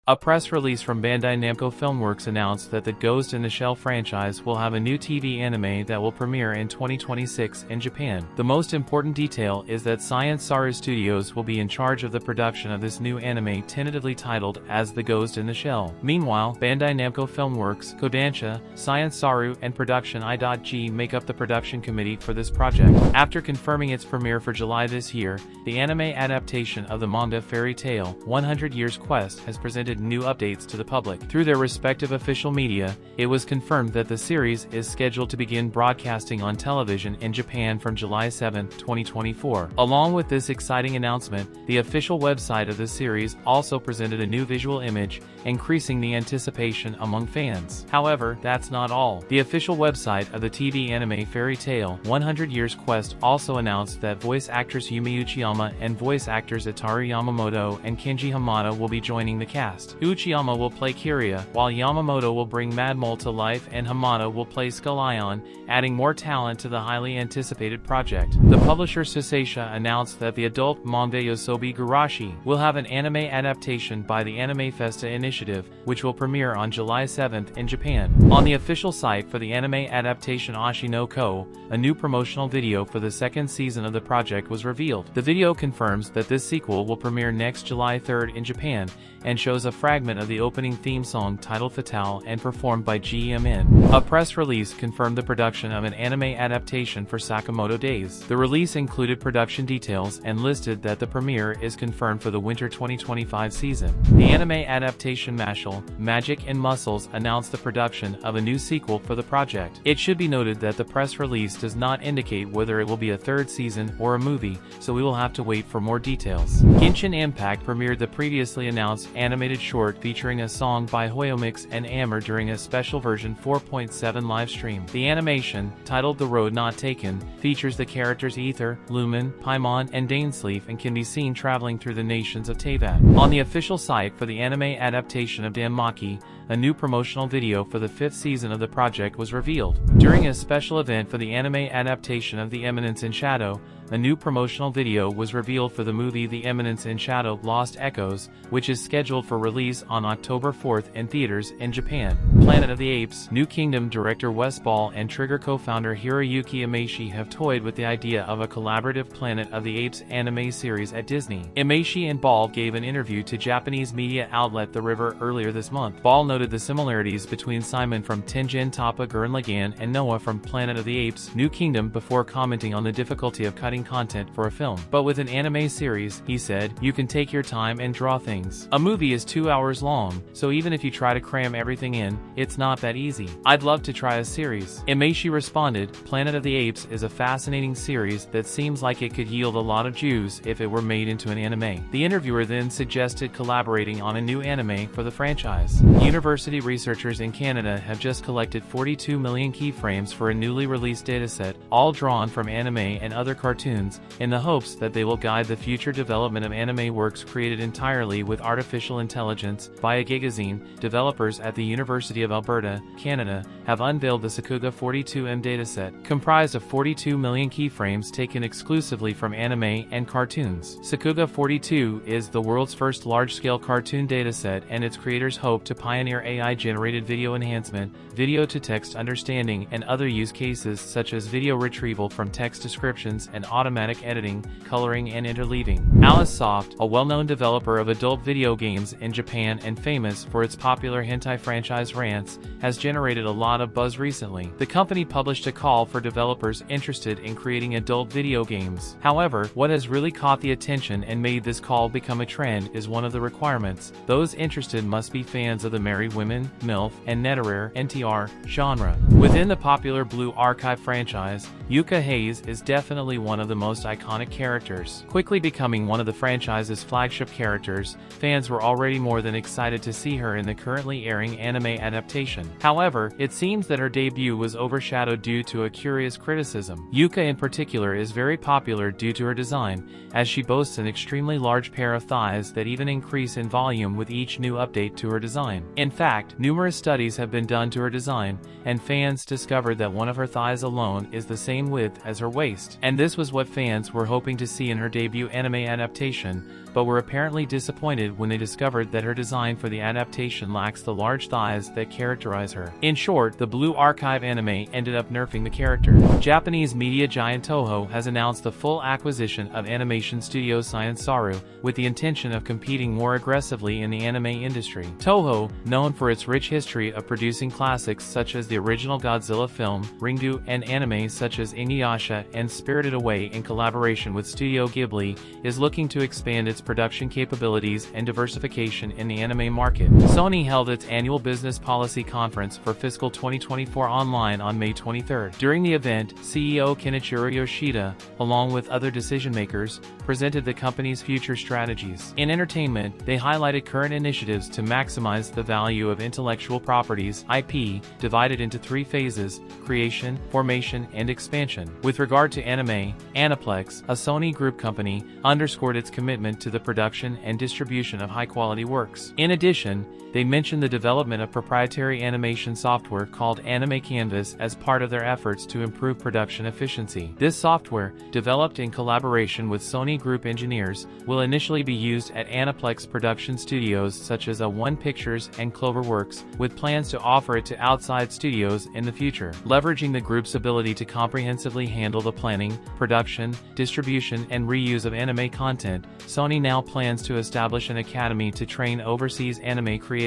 A press release from Bandai Namco Filmworks announced that the Ghost in the Shell franchise will have a new TV anime that will premiere in 2026 in Japan. The most important detail is that Science Saru Studios will be in charge of the production of this new anime, tentatively titled as The Ghost in the Shell. Meanwhile, Bandai Namco Filmworks, Kodansha, Science Saru, and Production I.G make up the production committee for this project. After confirming its premiere for July this year, the anime adaptation of the manga fairy tale 100 Years Quest has presented new updates to the public. Through their respective official media, it was confirmed that the series is scheduled to begin broadcasting on television in Japan from July 7, 2024. Along with this exciting announcement, the official website of the series also presented a new visual image, increasing the anticipation among fans. However, that's not all. The official website of the TV anime fairy tale 100 Years Quest also announced that voice actress Yumi Uchiyama and voice actors Ataru Yamamoto and Kenji Hamada will be joining the cast. Uchiyama will play Kiria, while Yamamoto will bring Mad Mole to life and Hamada will play Skull Ion, adding more talent to the highly anticipated project. The publisher Suiseisha announced that the adult manga Yoasobi Gurashi will have an anime adaptation by the Anime Festa Initiative, which will premiere on July 7th in Japan. On the official site for the anime adaptation Oshi no Ko, a new promotional video for the second season of the project was revealed. The video confirms that this sequel will premiere next July 3rd in Japan, and shows a fragment of the opening theme song titled Fatale and performed by GMN. A press release confirmed the production of an anime adaptation for Sakamoto Days. The release included production details and listed that the premiere is confirmed for the winter 2025 season. The anime adaptation Mashal, Magic and Muscles announced the production of a new sequel for the project. It should be noted that the press release does not indicate whether it will be a third season or a movie, so we will have to wait for more details. Genshin Impact premiered the previously announced animated short featuring a song by Hoyomix and Amber during a special version 4.7 live stream. The animation, titled The Road Not Taken, features the characters Ether, Lumen, Paimon, and Dainsleif and can be seen traveling through the nations of Teyvat. On the official site for the anime adaptation of Danmaki, a new promotional video for the 5th season of the project was revealed. During a special event for the anime adaptation of The Eminence in Shadow, a new promotional video was revealed for the movie The Eminence in Shadow Lost Echoes, which is scheduled for release on October 4th in theaters in Japan. Planet of the Apes, New Kingdom director Wes Ball and Trigger co-founder Hiroyuki Imaishi have toyed with the idea of a collaborative Planet of the Apes anime series at Disney. Imaishi and Ball gave an interview to Japanese media outlet The River earlier this month. Ball noted the similarities between Simon from Tenjin Toppa Gurren Lagann and Noah from Planet of the Apes, New Kingdom before commenting on the difficulty of cutting content for a film. But with an anime series, he said, you can take your time and draw things. A movie is 2 hours long, so even if you try to cram everything in, it's not that easy. I'd love to try a series. Imaishi responded, Planet of the Apes is a fascinating series that seems like it could yield a lot of juice if it were made into an anime. The interviewer then suggested collaborating on a new anime for the franchise. University researchers in Canada have just collected 42 million keyframes for a newly released dataset, all drawn from anime and other cartoons, in the hopes that they will guide the future development of anime works created entirely with artificial intelligence. Via Gigazine, developers at the University of Alberta, Canada, have unveiled the Sakuga 42M dataset, comprised of 42 million keyframes taken exclusively from anime and cartoons. Sakuga 42 is the world's first large-scale cartoon dataset, and its creators hope to pioneer AI-generated video enhancement, video-to-text understanding, and other use cases such as video retrieval from text descriptions and automatic editing, coloring, and interleaving. Alice Soft, a well-known developer of adult video games in Japan and famous for its popular hentai franchise Rants, has generated a lot of buzz recently. The company published a call for developers interested in creating adult video games. However, what has really caught the attention and made this call become a trend is one of the requirements. Those interested must be fans of the Married Women, MILF, and Netarare (NTR) genre. Within the popular Blue Archive franchise, Yuka Hayes is definitely one of the most iconic characters. Quickly becoming one of the franchise's flagship characters, fans were already more than excited to see her in the currently airing anime adaptation. However, it seems that her debut was overshadowed due to a curious criticism. Yuka in particular is very popular due to her design, as she boasts an extremely large pair of thighs that even increase in volume with each new update to her design. In fact, numerous studies have been done to her design, and fans discovered that one of her thighs alone is the same same width as her waist. And this was what fans were hoping to see in her debut anime adaptation, but were apparently disappointed when they discovered that her design for the adaptation lacks the large thighs that characterize her. In short, the Blue Archive anime ended up nerfing the character. Japanese media giant Toho has announced the full acquisition of animation studio Science Saru, with the intention of competing more aggressively in the anime industry. Toho, known for its rich history of producing classics such as the original Godzilla film, Ringu, and anime such as Inuyasha and Spirited Away in collaboration with Studio Ghibli, is looking to expand its production capabilities and diversification in the anime market. Sony held its annual business policy conference for fiscal 2024 online on May 23. During the event, CEO Kenichiro Yoshida, along with other decision-makers, presented the company's future strategies. In entertainment, they highlighted current initiatives to maximize the value of intellectual properties (IP), divided into 3 phases: creation, formation, and expansion. With regard to anime, Aniplex, a Sony Group company, underscored its commitment to the production and distribution of high-quality works. In addition, they mentioned the development of proprietary animation software called Anime Canvas as part of their efforts to improve production efficiency. This software, developed in collaboration with Sony Group engineers, will initially be used at Aniplex production studios such as A1 Pictures and Cloverworks, with plans to offer it to outside studios in the future. Leveraging the group's ability to comprehensively handle the planning, production, distribution, and reuse of anime content, Sony now plans to establish an academy to train overseas anime creators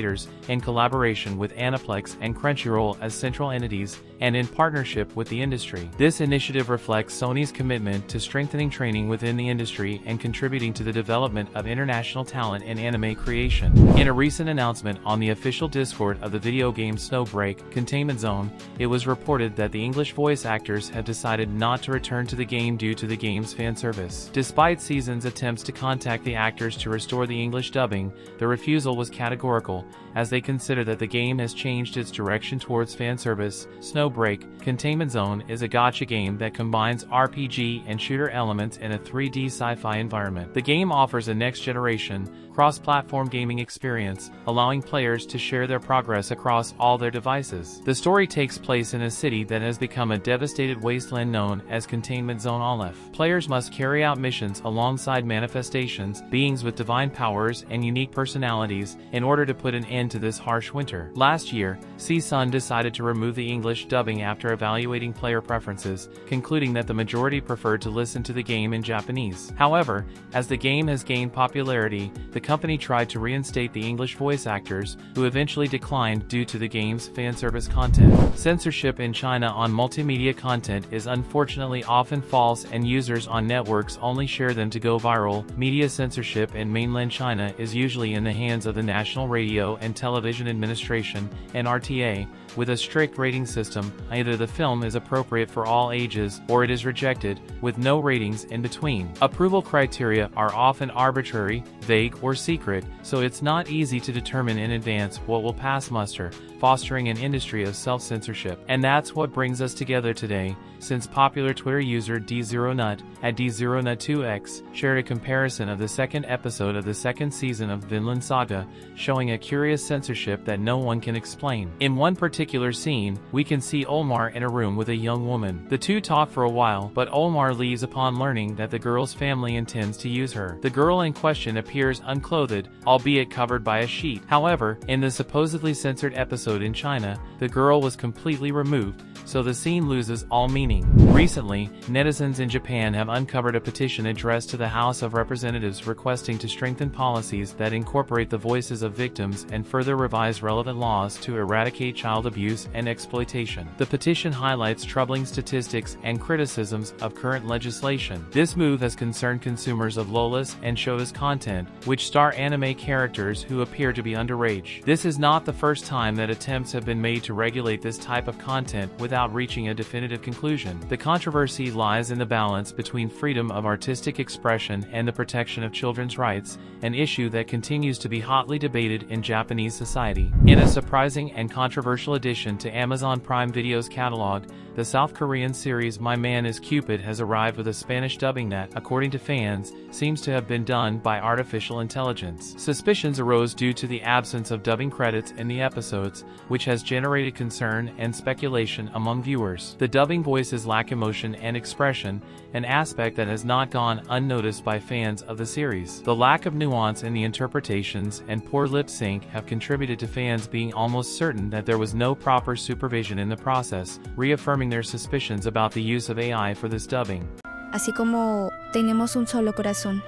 in collaboration with Aniplex and Crunchyroll as central entities, and in partnership with the industry. This initiative reflects Sony's commitment to strengthening training within the industry and contributing to the development of international talent in anime creation. In a recent announcement on the official Discord of the video game Snowbreak, Containment Zone, it was reported that the English voice actors have decided not to return to the game due to the game's fan service. Despite Season's attempts to contact the actors to restore the English dubbing, the refusal was categorical, as they consider that the game has changed its direction towards fan service. Snowbreak, Containment Zone is a gacha game that combines RPG and shooter elements in a 3D sci-fi environment. The game offers a next-generation, cross-platform gaming experience, allowing players to share their progress across all their devices. The story takes place in a city that has become a devastated wasteland known as Containment Zone Aleph. Players must carry out missions alongside manifestations, beings with divine powers and unique personalities, in order to put an end to this harsh winter. Last year, C-Sun decided to remove the English dubbing after evaluating player preferences, concluding that the majority preferred to listen to the game in Japanese. However, as the game has gained popularity, the company tried to reinstate the English voice actors, who eventually declined due to the game's fan service content. Censorship in China on multimedia content is unfortunately often false, and users on networks only share them to go viral. Media censorship in mainland China is usually in the hands of the National Radio and Television Administration, NRTA, with a strict rating system. Either the film is appropriate for all ages, or it is rejected, with no ratings in between. Approval criteria are often arbitrary, vague, or secret, so it's not easy to determine in advance what will pass muster, fostering an industry of self-censorship. And that's what brings us together today, since popular Twitter user D0Nut, at D0Nut2X, shared a comparison of the second episode of the second season of Vinland Saga, showing a curious censorship that no one can explain. In one particular scene, we can see Olmar in a room with a young woman. The two talk for a while, but Olmar leaves upon learning that the girl's family intends to use her. The girl in question appears unclothed, albeit covered by a sheet. However, in the supposedly censored episode in China, the girl was completely removed, so the scene loses all meaning. Recently, netizens in Japan have uncovered a petition addressed to the House of Representatives requesting to strengthen policies that incorporate the voices of victims and further revise relevant laws to eradicate child abuse and exploitation. The petition highlights troubling statistics and criticisms of current legislation. This move has concerned consumers of lolas and shotas content, which star anime characters who appear to be underage. This is not the first time that attempts have been made to regulate this type of content without reaching a definitive conclusion. The controversy lies in the balance between freedom of artistic expression and the protection of children's rights, an issue that continues to be hotly debated in Japanese society. In a surprising and controversial addition to Amazon Prime Video's catalog, the South Korean series My Man is Cupid has arrived with a Spanish dubbing that, according to fans, seems to have been done by artificial intelligence. Suspicions arose due to the absence of dubbing credits in the episodes, which has generated concern and speculation among viewers. The dubbing voices lack emotion and expression, an aspect that has not gone unnoticed by fans of the series. The lack of nuance in the interpretations and poor lip sync have contributed to fans being almost certain that there was no proper supervision in the process, reaffirming their suspicions about the use of AI for this dubbing. Así como tenemos un solo corazón,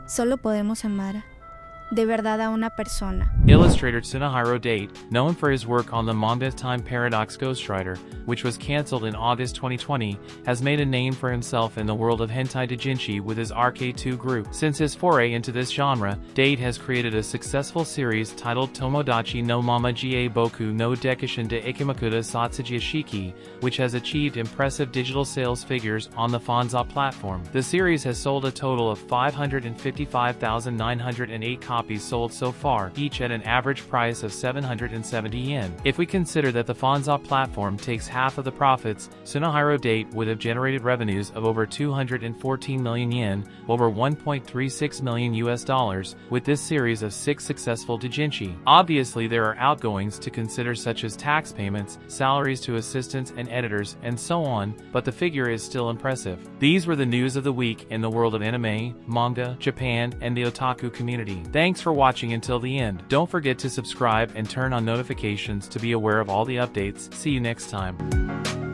solo podemos amar de verdad a una persona. Illustrator Tsunehiro Date, known for his work on the manga time Paradox Ghostwriter, which was cancelled in August 2020, has made a name for himself in the world of hentai doujinshi with his RK2 group. Since his foray into this genre, Date has created a successful series titled Tomodachi no Mama ga Boku no Dekishin de Ikimakuta Satsuji Shiki, which has achieved impressive digital sales figures on the Fanza platform. The series has sold a total of 555,908 copies sold so far, each at an average price of 770 yen. If we consider that the Fanza platform takes half of the profits, Tsunehiro Date would have generated revenues of over 214 million yen, over $1.36 million US, with this series of 6 successful doujinshi. Obviously there are outgoings to consider such as tax payments, salaries to assistants and editors, and so on, but the figure is still impressive. These were the news of the week in the world of anime, manga, Japan, and the otaku community. Thanks for watching until the end. Don't forget to subscribe and turn on notifications to be aware of all the updates. See you next time.